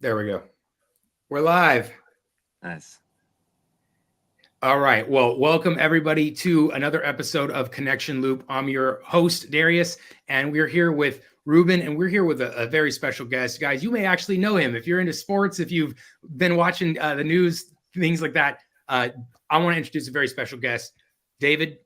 There we go. We're live. Nice. All right. Well, welcome everybody to another episode of Connection Loop. I'm your host, Darius, and we're here with Ruben, and we're here with a very special guest. Guys, you may actually know him if you're into sports, if you've been watching the news, things like that. I want to introduce a very special guest. David,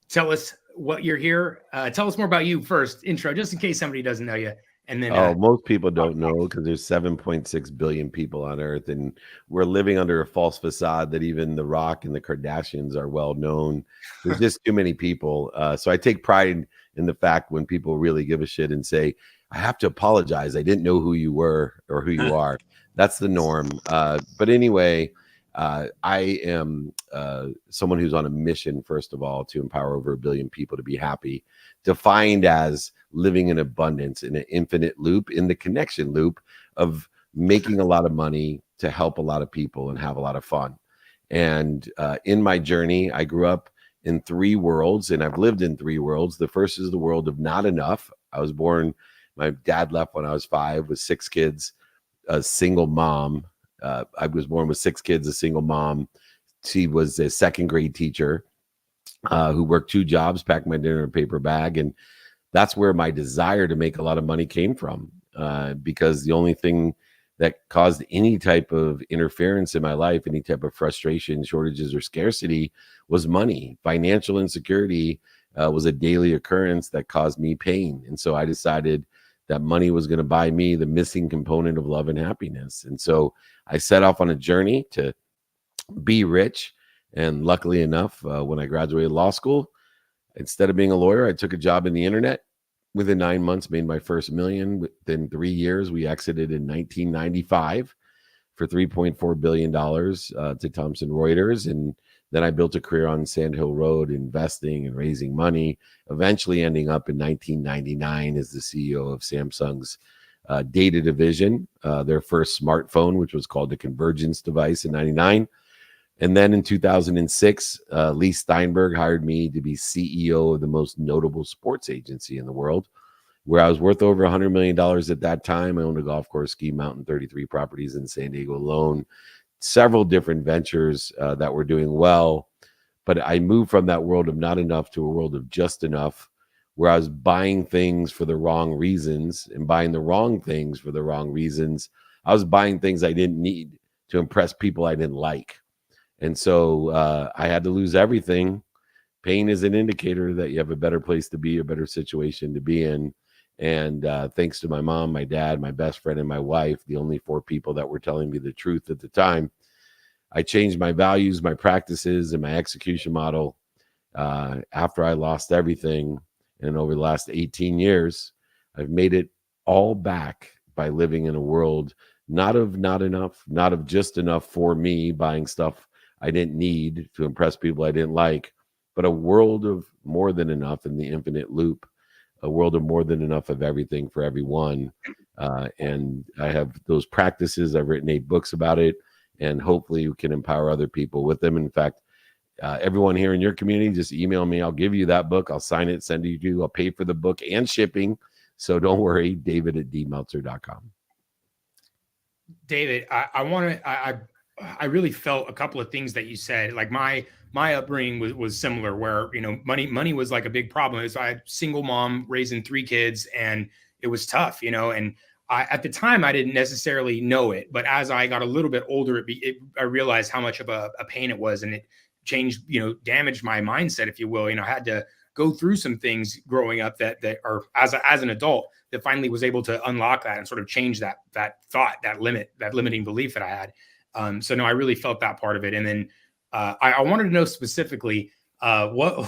tell us what you're here. Tell us more about you first, intro, just in case somebody doesn't know you. And then, Oh, most people don't know because there's 7.6 billion people on Earth, and we're living under a false facade that even The Rock and the Kardashians are well known. There's just too many people. So I take pride in the fact when people really give a shit and say, I have to apologize. I didn't know who you were or who you are. That's the norm. But anyway, I am someone who's on a mission, first of all, to empower over 1 billion people to be happy, defined as living in abundance in an infinite loop, in the connection loop of making a lot of money to help a lot of people and have a lot of fun. And in my journey, I grew up in 3 worlds, and I've lived in 3 worlds. The first is the world of not enough. I was born, my dad left when I was 5 with 6 kids, a single mom. I was born with 6 kids, a single mom. She was a 2nd grade teacher who worked 2 jobs, packed my dinner in a paper bag. And that's where my desire to make a lot of money came from, because the only thing that caused any type of interference in my life, any type of frustration, shortages, or scarcity was money. Financial insecurity was a daily occurrence that caused me pain. And so I decided that money was going to buy me the missing component of love and happiness. And so I set off on a journey to be rich. And luckily enough, when I graduated law school, instead of being a lawyer, I took a job in the internet. Within 9 months, made my first $1 million. Within 3 years, we exited in 1995 for $3.4 billion to Thomson Reuters. And then I built a career on Sand Hill Road, investing and raising money, eventually ending up in 1999 as the CEO of Samsung's data division, their first smartphone, which was called the Convergence device in 99. And then in 2006, Lee Steinberg hired me to be CEO of the most notable sports agency in the world, where I was worth over $100 million at that time. I owned a golf course, ski mountain, 33 properties in San Diego alone, several different ventures that were doing well. But I moved from that world of not enough to a world of just enough, where I was buying things for the wrong reasons and buying the wrong things for the wrong reasons. I was buying things I didn't need to impress people I didn't like. And so I had to lose everything. Pain is an indicator that you have a better place to be, a better situation to be in. And thanks to my mom, my dad, my best friend, and my wife, the only 4 people that were telling me the truth at the time, I changed my values, my practices, and my execution model after I lost everything. And over the last 18 years, I've made it all back by living in a world not of not enough, not of just enough for me, buying stuff I didn't need to impress people I didn't like, but a world of more than enough in the infinite loop, a world of more than enough of everything for everyone. And I have those practices. I've written 8 books about it, and hopefully you can empower other people with them. In fact, everyone here in your community, just email me. I'll give you that book. I'll sign it, send it to you. I'll pay for the book and shipping. So don't worry, david@dmeltzer.com. David, I want to. I really felt a couple of things that you said. Like my upbringing was similar, where money was like a big problem. I had a single mom raising 3 kids, and it was tough, And at the time, I didn't necessarily know it, but as I got a little bit older, I realized how much of a pain it was, and it changed, damaged my mindset, if you will. I had to go through some things growing up that are as an adult that finally was able to unlock that and sort of change that thought, that limiting belief that I had. So no, I really felt that part of it. And then I wanted to know specifically what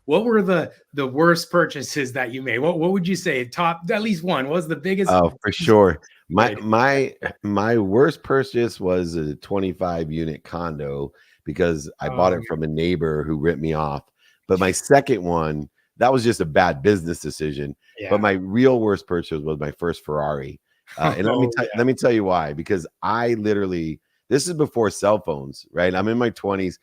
what were the worst purchases that you made? What would you say top, at least one, was the biggest? Oh, for sure. My worst purchase was a 25-unit condo because I bought it from a neighbor who ripped me off. But my second one, that was just a bad business decision. Yeah. But my real worst purchase was my first Ferrari. And let me tell you why. Because I literally, this is before cell phones, right? I'm in my 20s.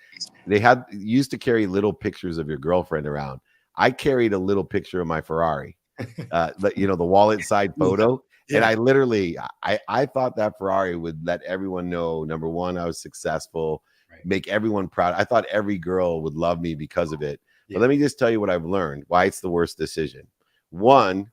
They used to carry little pictures of your girlfriend around. I carried a little picture of my Ferrari, the wallet side photo. And Yeah. I literally, I thought that Ferrari would let everyone know, number one, I was successful, Right. make everyone proud. I thought every girl would love me because of it. But Yeah. let me just tell you what I've learned, why it's the worst decision. One,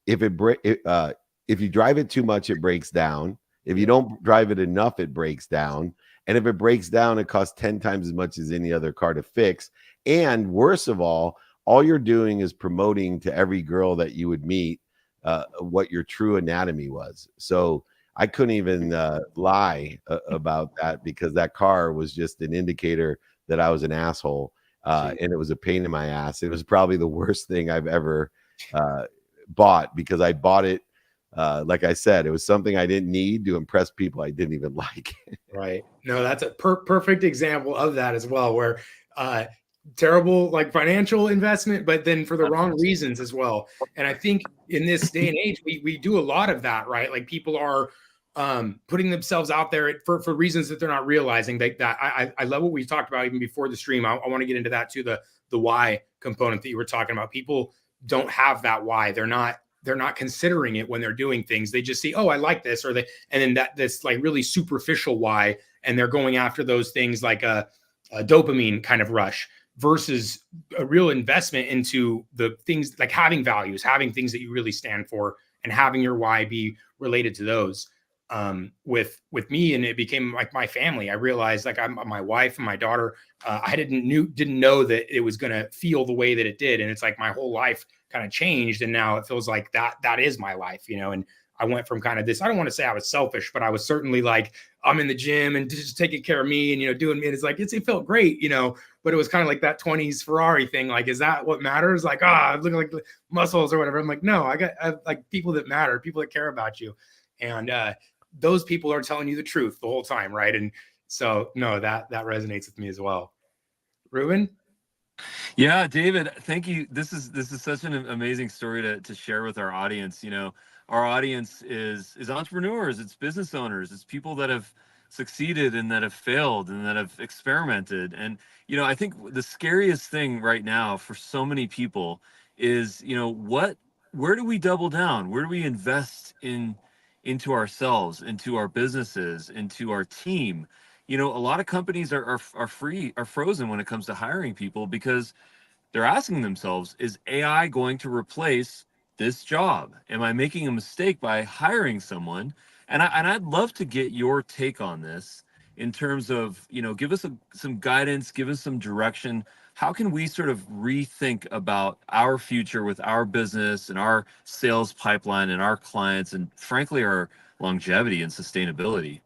if if you drive it too much, it breaks down. If you Yeah. don't drive it enough, it breaks down. And if it breaks down, it costs 10 times as much as any other car to fix. And worst of all you're doing is promoting to every girl that you would meet what your true anatomy was. So I couldn't even lie about that, because that car was just an indicator that I was an asshole, Gee. and it was a pain in my ass. It was probably the worst thing I've ever uh, bought, because I bought it. Like I said, it was something I didn't need to impress people I didn't even like. Right. No, that's a perfect example of that as well, where uh, terrible like financial investment, but then for the wrong reasons as well. And I think in this day and age, we do a lot of that, right? Like people are putting themselves out there for reasons that they're not realizing. That I love what we talked about even before the stream. I want to get into that too, the why component that you were talking about. People don't have that why. They're not considering it when they're doing things. They just see, oh, I like this, or they, and then this like really superficial why, and they're going after those things like a dopamine kind of rush versus a real investment into the things like having values, having things that you really stand for, and having your why be related to those. With me, and it became like my family. I realized like I'm my wife and my daughter. I didn't know that it was going to feel the way that it did, and it's like my whole life kind of changed, and now it feels like that is my life, and I went from kind of this, I don't want to say I was selfish, but I was certainly like, I'm in the gym and just taking care of me and doing me. It's like it felt great, but it was kind of like that 20s Ferrari thing. Like, is that what matters? Like, looking like muscles or whatever. I'm like, no, I have like people that matter, people that care about you, and those people are telling you the truth the whole time, right? And so no, that resonates with me as well. Ruben? Yeah, David, thank you. This is such an amazing story to share with our audience. Our audience is entrepreneurs, it's business owners, it's people that have succeeded and that have failed and that have experimented. And I think the scariest thing right now for so many people is, where do we double down? Where do we invest into ourselves, into our businesses, into our team? A lot of companies are frozen when it comes to hiring people because they're asking themselves, is AI going to replace this job? Am I making a mistake by hiring someone? And I'd love to get your take on this in terms of, give us some guidance, give us some direction. How can we sort of rethink about our future with our business and our sales pipeline and our clients and frankly our longevity and sustainability?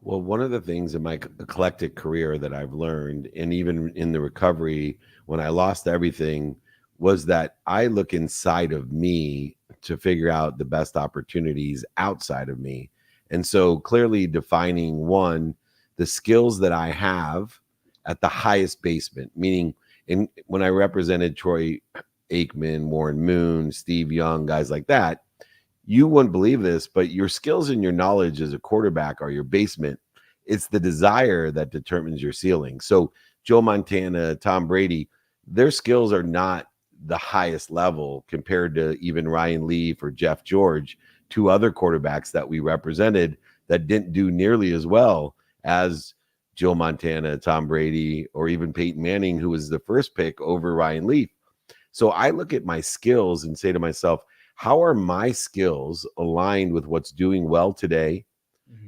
Well, one of the things in my eclectic career that I've learned, and even in the recovery when I lost everything, was that I look inside of me to figure out the best opportunities outside of me. And so clearly defining one, the skills that I have at the highest basement, meaning when I represented Troy Aikman, Warren Moon, Steve Young, guys like that, you wouldn't believe this, but your skills and your knowledge as a quarterback are your basement. It's the desire that determines your ceiling. So Joe Montana, Tom Brady, their skills are not the highest level compared to even Ryan Leaf or Jeff George, two other quarterbacks that we represented that didn't do nearly as well as Joe Montana, Tom Brady, or even Peyton Manning, who was the first pick over Ryan Leaf. So I look at my skills and say to myself, how are my skills aligned with what's doing well today,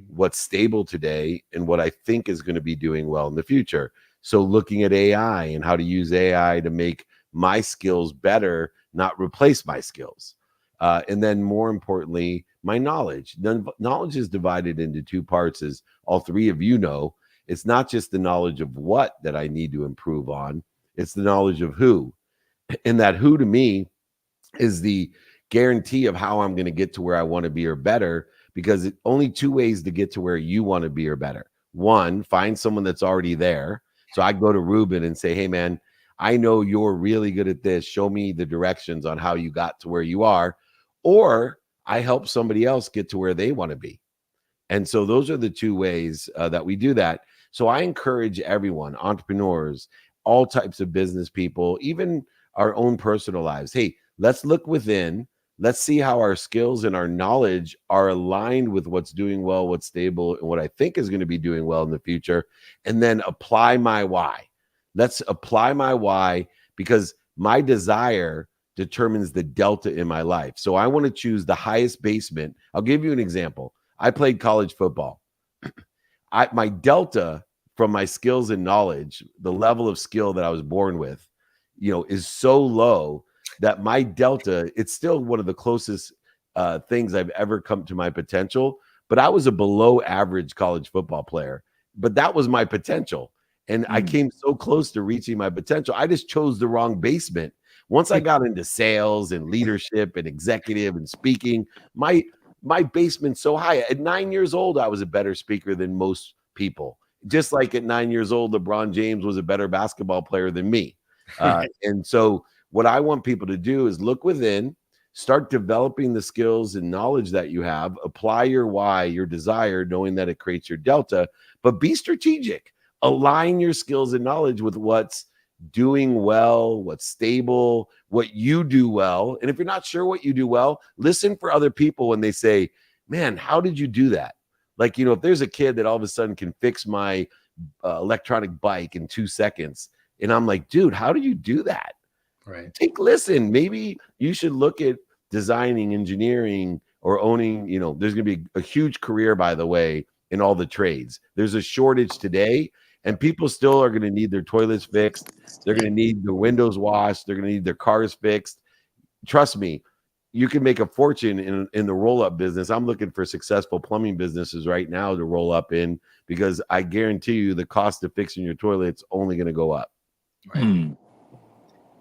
what's stable today, and what I think is going to be doing well in the future? So looking at AI and how to use AI to make my skills better, not replace my skills. And then more importantly, my knowledge. The knowledge is divided into two parts, as all three of you know. It's not just the knowledge of what that I need to improve on. It's the knowledge of who. And that who to me is the guarantee of how I'm going to get to where I want to be or better, because it's only two ways to get to where you want to be or better. One, find someone that's already there. So I go to Ruben and say, hey, man, I know you're really good at this. Show me the directions on how you got to where you are. Or I help somebody else get to where they want to be. And so those are the two ways that we do that. So I encourage everyone, entrepreneurs, all types of business people, even our own personal lives. Hey, let's look within. Let's see how our skills and our knowledge are aligned with what's doing well, what's stable, and what I think is going to be doing well in the future. And then apply my why. Let's apply my why, because my desire determines the delta in my life. So I want to choose the highest basement. I'll give you an example. I played college football. My delta from my skills and knowledge, the level of skill that I was born with, is so low that my delta, it's still one of the closest things I've ever come to my potential. But I was a below average college football player, but that was my potential. And I came so close to reaching my potential. I just chose the wrong basement. Once I got into sales and leadership and executive and speaking, my basement's so high. At 9 years old, I was a better speaker than most people. Just like at 9 years old, LeBron James was a better basketball player than me. And so what I want people to do is look within, start developing the skills and knowledge that you have, apply your why, your desire, knowing that it creates your delta, but be strategic. Align your skills and knowledge with what's doing well, what's stable, what you do well. And if you're not sure what you do well, listen for other people when they say, man, how did you do that? Like, if there's a kid that all of a sudden can fix my electronic bike in 2 seconds, and I'm like, dude, how did you do that? Right. Listen, maybe you should look at designing, engineering, or owning. There's going to be a huge career, by the way, in all the trades. There's a shortage today, and people still are going to need their toilets fixed. They're going to need their windows washed. They're going to need their cars fixed. Trust me, you can make a fortune in the roll-up business. I'm looking for successful plumbing businesses right now to roll up in, because I guarantee you the cost of fixing your toilet's only going to go up. Right.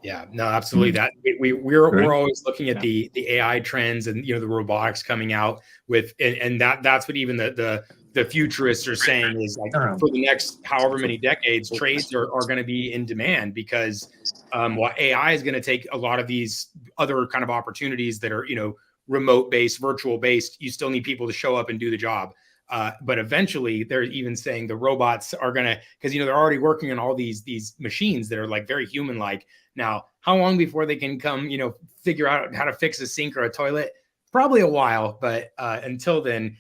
Yeah, no, absolutely. That we're always looking at the AI trends and the robotics coming out with, and that's what even the futurists are saying is like for the next however many decades, trades are going to be in demand, because while AI is going to take a lot of these other kind of opportunities that are remote based, virtual based, you still need people to show up and do the job. But eventually, they're even saying the robots are going to, because they're already working on all these machines that are like very human like. Now, how long before they can come, figure out how to fix a sink or a toilet? Probably a while, but until then,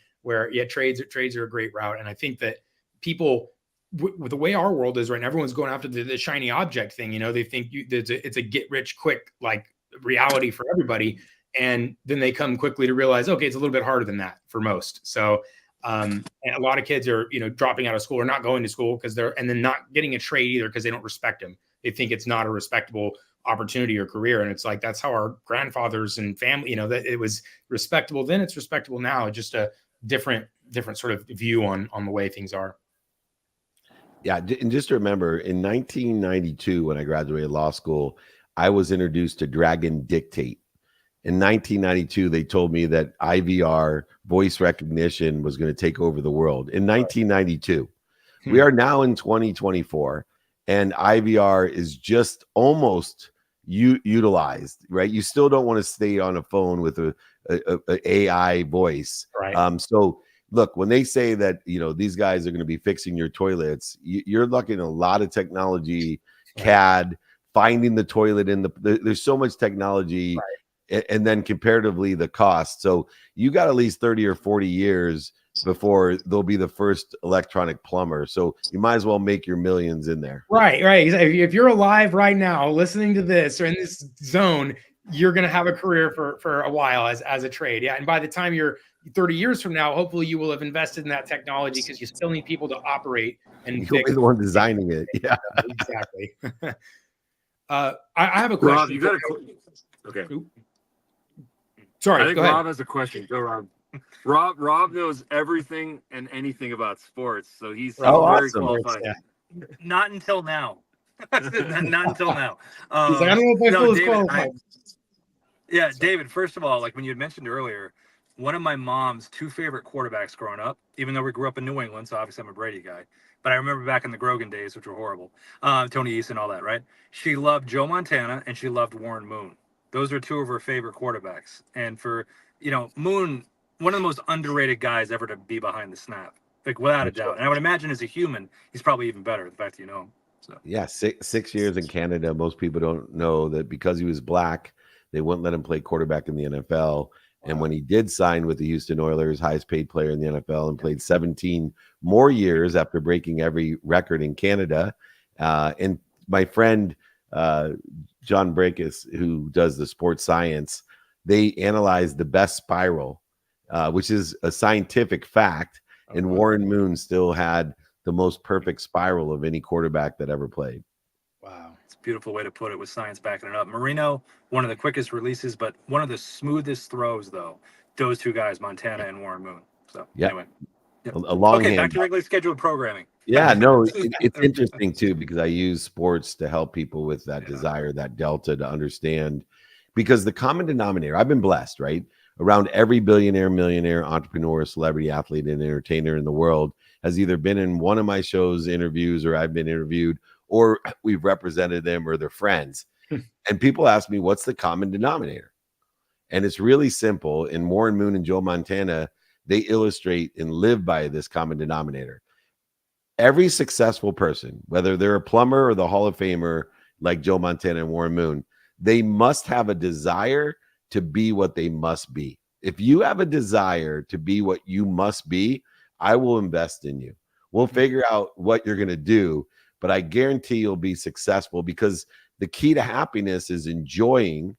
trades are a great route. And I think that people, with the way our world is right now, everyone's going after the shiny object thing. They think it's a get rich quick like reality for everybody, and then they come quickly to realize, okay, it's a little bit harder than that for most. So. And a lot of kids are, dropping out of school or not going to school and then not getting a trade either because they don't respect them. They think it's not a respectable opportunity or career. And it's like, that's how our grandfathers and family, that it was respectable then, it's respectable now. Just a different sort of view on the way things are. Yeah. And just remember, in 1992, when I graduated law school, I was introduced to Dragon Dictate. In 1992, they told me that IVR, voice recognition, was going to take over the world. In 1992, we are now in 2024, and IVR is just almost utilized, right? You still don't want to stay on a phone with a AI voice. Right. So look, when they say that, these guys are going to be fixing your toilets, you're looking at a lot of technology, CAD, finding the toilet there's so much technology. Right. And then comparatively the cost. So you got at least 30 or 40 years before there'll be the first electronic plumber. So you might as well make your millions in there. Right. If you're alive right now, listening to this or in this zone, you're going to have a career for a while as a trade. Yeah. And by the time you're 30 years from now, hopefully you will have invested in that technology, because you still need people to operate and you'll be the one designing it. Yeah, exactly. I have a question. Rob, you got okay. Sorry, I think Rob has a question. Go, Rob. Rob knows everything and anything about sports, so he's very awesome. qualified. Yeah. Not until now. Not until now. He's like, I don't know if I feel as qualified. David, first of all, like when you had mentioned earlier, one of my mom's two favorite quarterbacks growing up, even though we grew up in New England, so obviously I'm a Brady guy, but I remember back in the Grogan days, which were horrible, Tony East and all that, right? She loved Joe Montana and she loved Warren Moon. Those are two of her favorite quarterbacks. And for, Moon, one of the most underrated guys ever to be behind the snap, like without a doubt. And I would imagine as a human, he's probably even better, the fact that you know him. So yeah, 6 years in Canada. Most people don't know that because he was black, They wouldn't let him play quarterback in the NFL. And Wow. when he did sign with the Houston Oilers, highest paid player in the NFL, and played 17 more years after breaking every record in Canada. And my friend, John Breakis, who does the sports science, they analyzed the best spiral, which is a scientific fact. And wow. Warren Moon still had the most perfect spiral of any quarterback that ever played. Wow. It's a beautiful way to put it with science backing it up. Marino, one of the quickest releases, but one of the smoothest throws, though. Those two guys, Montana and Warren Moon. So, anyway. Yep. A long Okay, hand. back to regularly scheduled programming. Yeah, no, it's interesting too, because I use sports to help people with that desire, that delta, to understand, because the common denominator, I've been blessed, right? Around every billionaire, millionaire, entrepreneur, celebrity, athlete, and entertainer in the world has either been in one of my shows, interviews, or I've been interviewed, or we've represented them or their friends. And people ask me, what's the common denominator? And it's really simple. And Warren Moon and Joe Montana, they illustrate and live by this common denominator. Every successful person, whether they're a plumber or the Hall of Famer like Joe Montana and Warren Moon, they must have a desire to be what they must be. If you have a desire to be what you must be, I will invest in you. We'll figure out what you're going to do, but I guarantee you'll be successful, because the key to happiness is enjoying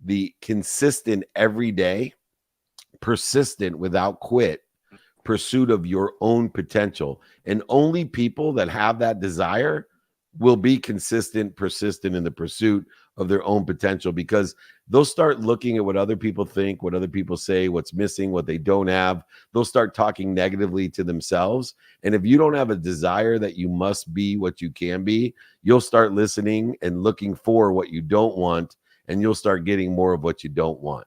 the consistent, everyday, persistent, without quit pursuit of your own potential. And only people that have that desire will be consistent, persistent in the pursuit of their own potential, because they'll start looking at what other people think, what other people say, what's missing, what they don't have. They'll start talking negatively to themselves. And if you don't have a desire that you must be what you can be, you'll start listening and looking for what you don't want, and you'll start getting more of what you don't want.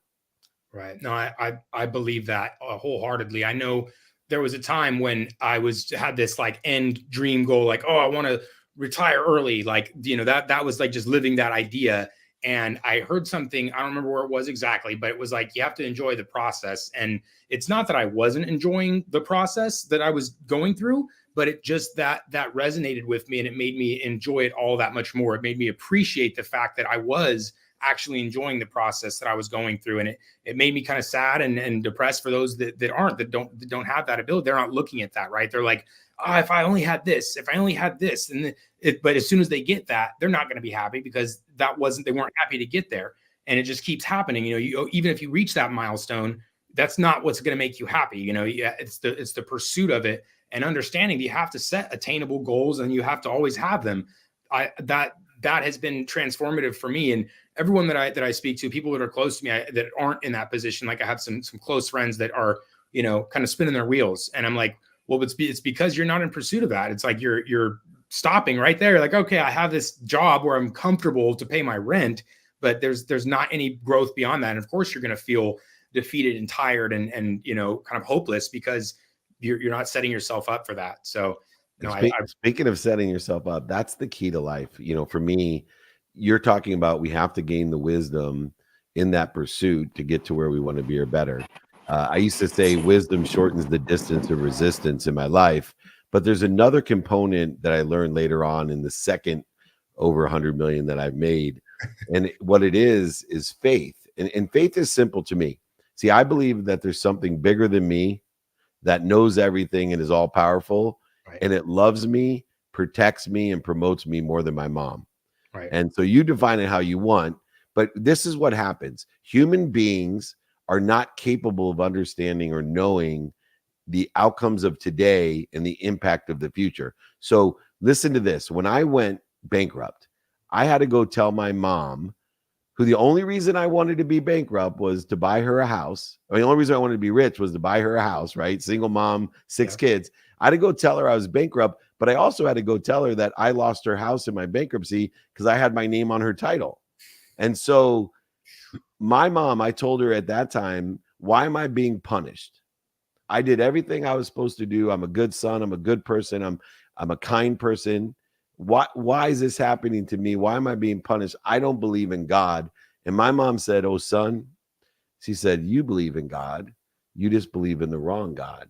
Right. No, I believe that wholeheartedly. I know there was a time when I had this like end dream goal, like, oh, I want to retire early. Like, that was like just living that idea. And I heard something, I don't remember where it was exactly, but it was like, you have to enjoy the process. And it's not that I wasn't enjoying the process that I was going through, but it just that resonated with me, and it made me enjoy it all that much more. It made me appreciate the fact that I was actually enjoying the process that I was going through. And it made me kind of sad and depressed for those that don't have that ability. They're not looking at that, right? They're like, oh, if I only had this, but as soon as they get that, they're not going to be happy, because they weren't happy to get there. And it just keeps happening. Even if you reach that milestone, that's not what's going to make you happy. It's the pursuit of it, and understanding that you have to set attainable goals, and you have to always have them. That has been transformative for me. And everyone that I speak to, people that are close to me that aren't in that position, like I have some close friends that are, kind of spinning their wheels. And I'm like, well, it's because you're not in pursuit of that. It's like you're stopping right there. Like, okay, I have this job where I'm comfortable to pay my rent, but there's not any growth beyond that. And of course, you're going to feel defeated and tired and kind of hopeless, because you're not setting yourself up for that. So, speaking of setting yourself up, that's the key to life. For me, you're talking about, we have to gain the wisdom in that pursuit to get to where we want to be or better. I used to say wisdom shortens the distance of resistance in my life, but there's another component that I learned later on in the second over 100 million that I've made. And what it is faith. And faith is simple to me. See, I believe that there's something bigger than me that knows everything and is all powerful. Right. And it loves me, protects me, and promotes me more than my mom. Right. And so you define it how you want, but this is what happens. Human beings are not capable of understanding or knowing the outcomes of today and the impact of the future. So listen to this. When I went bankrupt, I had to go tell my mom, who the only reason I wanted to be bankrupt was to buy her a house. I mean, the only reason I wanted to be rich was to buy her a house, right? Single mom, 6 kids. I had to go tell her I was bankrupt, but I also had to go tell her that I lost her house in my bankruptcy because I had my name on her title. And so my mom, I told her at that time, why am I being punished? I did everything I was supposed to do. I'm a good son. I'm a good person. I'm a kind person. Why is this happening to me? Why am I being punished? I don't believe in God. And my mom said, oh, son, she said, you believe in God. You just believe in the wrong God.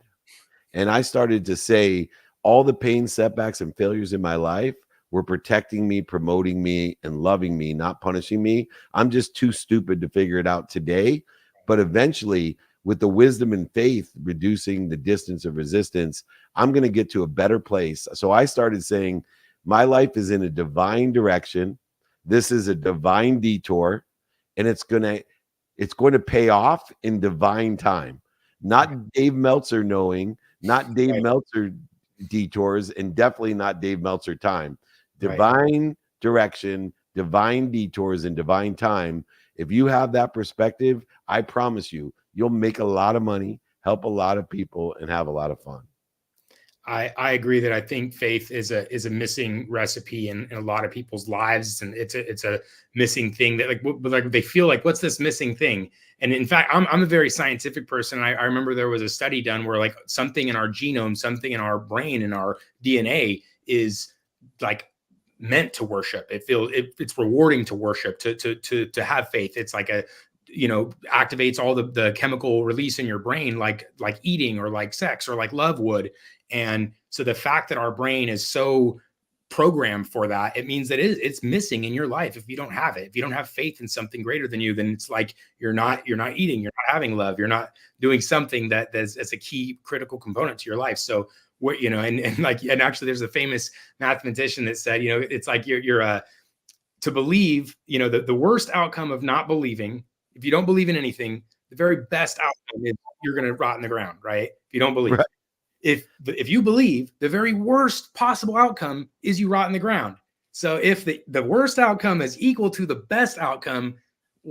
And I started to say all the pain, setbacks, and failures in my life were protecting me, promoting me, and loving me, not punishing me. I'm just too stupid to figure it out today. But eventually, with the wisdom and faith reducing the distance of resistance, I'm going to get to a better place. So I started saying, my life is in a divine direction. This is a divine detour, and it's going to pay off in divine time. Not Dave Meltzer knowing, not Dave Meltzer detours, and definitely not Dave Meltzer time. Divine direction, divine detours, and divine time. If you have that perspective, I promise you, you'll make a lot of money, help a lot of people, and have a lot of fun. I agree that I think faith is a missing recipe in a lot of people's lives, and it's a missing thing that like they feel like, what's this missing thing? And in fact, I'm a very scientific person. I remember there was a study done where like something in our genome, something in our brain, in our DNA is like meant to worship. It's rewarding to worship, to have faith. It's like activates all the chemical release in your brain, like eating or like sex or like love would. And so the fact that our brain is so programmed for that, it means that it's missing in your life. If you don't have it, if you don't have faith in something greater than you, then it's like you're not eating, you're not having love, you're not doing something that's a key critical component to your life. So what, and actually there's a famous mathematician that said, it's like you're to believe, the worst outcome of not believing, if you don't believe in anything, the very best outcome is you're going to rot in the ground, right? If you don't believe. Right. If you believe, the very worst possible outcome is you rot in the ground. So if the worst outcome is equal to the best outcome,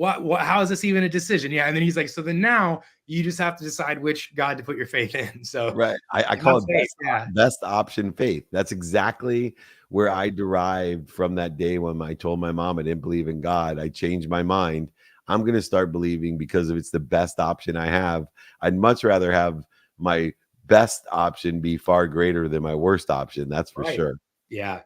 how is this even a decision? Yeah. And then he's like, so then now you just have to decide which God to put your faith in. So right. I call it best option faith. That's exactly where I derived from that day when I told my mom I didn't believe in God. I changed my mind. I'm going to start believing because if it's the best option I have, I'd much rather have my best option be far greater than my worst option. That's for sure. Yeah.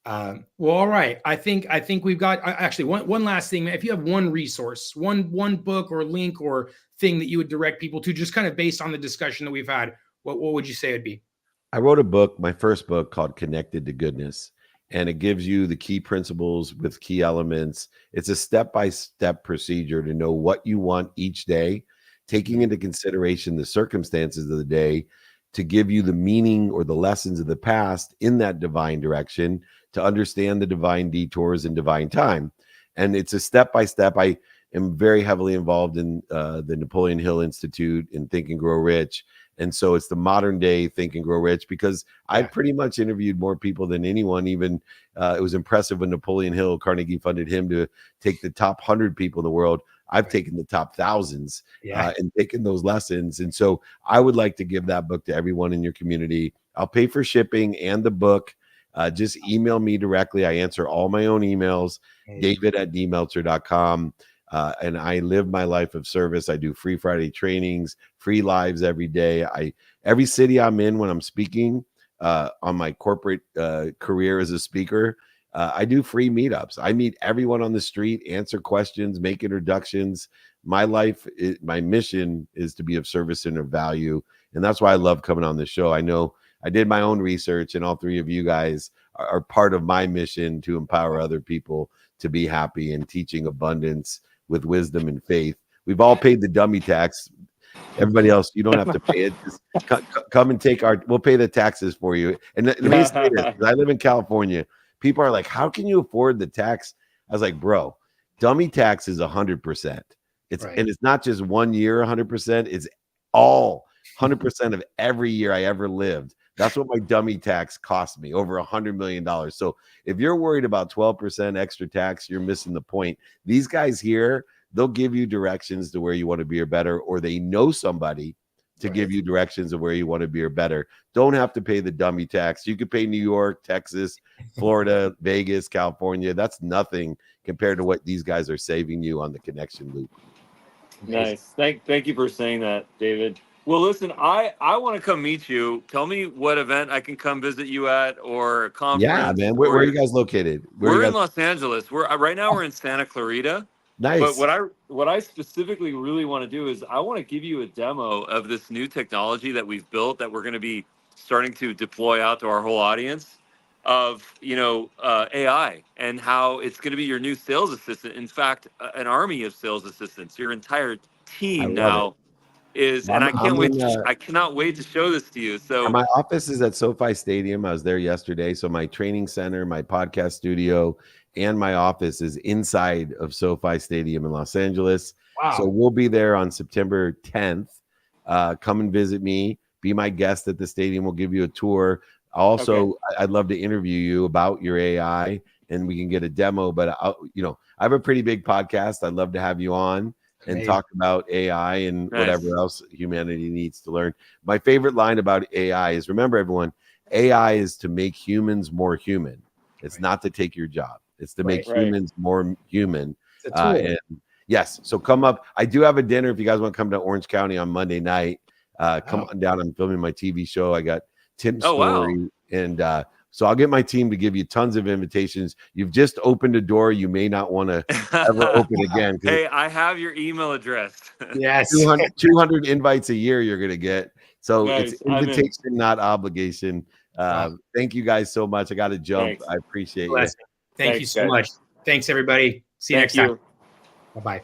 Well, all right. I think we've got actually one last thing. If you have one resource, one book or link or thing that you would direct people to, just kind of based on the discussion that we've had, what would you say it'd be? I wrote a book, my first book, called Connected to Goodness, and it gives you the key principles with key elements. It's a step-by-step procedure to know what you want each day, taking into consideration the circumstances of the day, to give you the meaning or the lessons of the past in that divine direction, to understand the divine detours and divine time. And it's a step-by-step. I am very heavily involved in the Napoleon Hill Institute and Think and Grow Rich. And so it's the modern day Think and Grow Rich, because I pretty much interviewed more people than anyone. Even it was impressive when Napoleon Hill, Carnegie funded him to take the top 100 people in the world. I've taken the top thousands and taken those lessons. And so I would like to give that book to everyone in your community. I'll pay for shipping and the book. Just email me directly. I answer all my own emails, david@dmeltzer.com. And I live my life of service. I do free Friday trainings, free lives every day. Every city I'm in when I'm speaking on my corporate career as a speaker, I do free meetups. I meet everyone on the street, answer questions, make introductions. My mission is to be of service and of value. And that's why I love coming on this show. I know I did my own research, and all three of you guys are part of my mission to empower other people to be happy and teaching abundance with wisdom and faith. We've all paid the dummy tax. Everybody else, you don't have to pay it. Just come and we'll pay the taxes for you. And let me say this, because I live in California. People are like, how can you afford the tax? I was like, bro, dummy tax is 100%. And it's not just 1 year, 100%. It's all 100% of every year I ever lived. That's what my dummy tax cost me, over $100 million. So if you're worried about 12% extra tax, you're missing the point. These guys here, they'll give you directions to where you want to be or better, or they know somebody to give you directions of where you want to be or better. Don't have to pay the dummy tax. You could pay New York, Texas, Florida, Vegas, California. That's nothing compared to what these guys are saving you on the connection loop. Nice. Thank you for saying that, David. Well, listen, I want to come meet you. Tell me what event I can come visit you at, or a conference. Yeah, man. Where are you guys located? We're in Los Angeles. Right now we're in Santa Clarita. Nice. But what I specifically really want to do is I want to give you a demo of this new technology that we've built that we're going to be starting to deploy out to our whole audience. of AI and how it's going to be your new sales assistant. In fact, an army of sales assistants. Your entire I team love it. now is, and I'm in, I cannot wait to show this to you. So my office is at SoFi Stadium. I was there yesterday. So my training center, my podcast studio, and my office is inside of SoFi Stadium in Los Angeles. So Wow. we'll be there on September 10th. Come and visit me. Be my guest at the stadium. We'll give you a tour. Also, I'd love to interview you about your AI, and we can get a demo. But I have a pretty big podcast. I'd love to have you on and Amazing. talk about AI and Nice. whatever else humanity needs to learn. My favorite line about AI is, remember, everyone, AI is to make humans more human. It's Right. not to take your job. It's to Right. make Right. humans more human. It's a tool. And yes, so come up. I do have a dinner if you guys want to come to Orange County on Monday night. Come on down. I'm filming my TV show. I got Tim's story, and so I'll get my team to give you tons of invitations. You've just opened a door you may not want to ever open again. Hey, I have your email address. Yes. 200 invites a year you're going to get. So Nice. it's I'm in. invitation, not obligation. Thank you guys so much. I got to jump. Thanks. I appreciate you. Blessing. Thank you Thanks, so guys. much. Thanks, everybody. See you Thank next time. Bye-bye.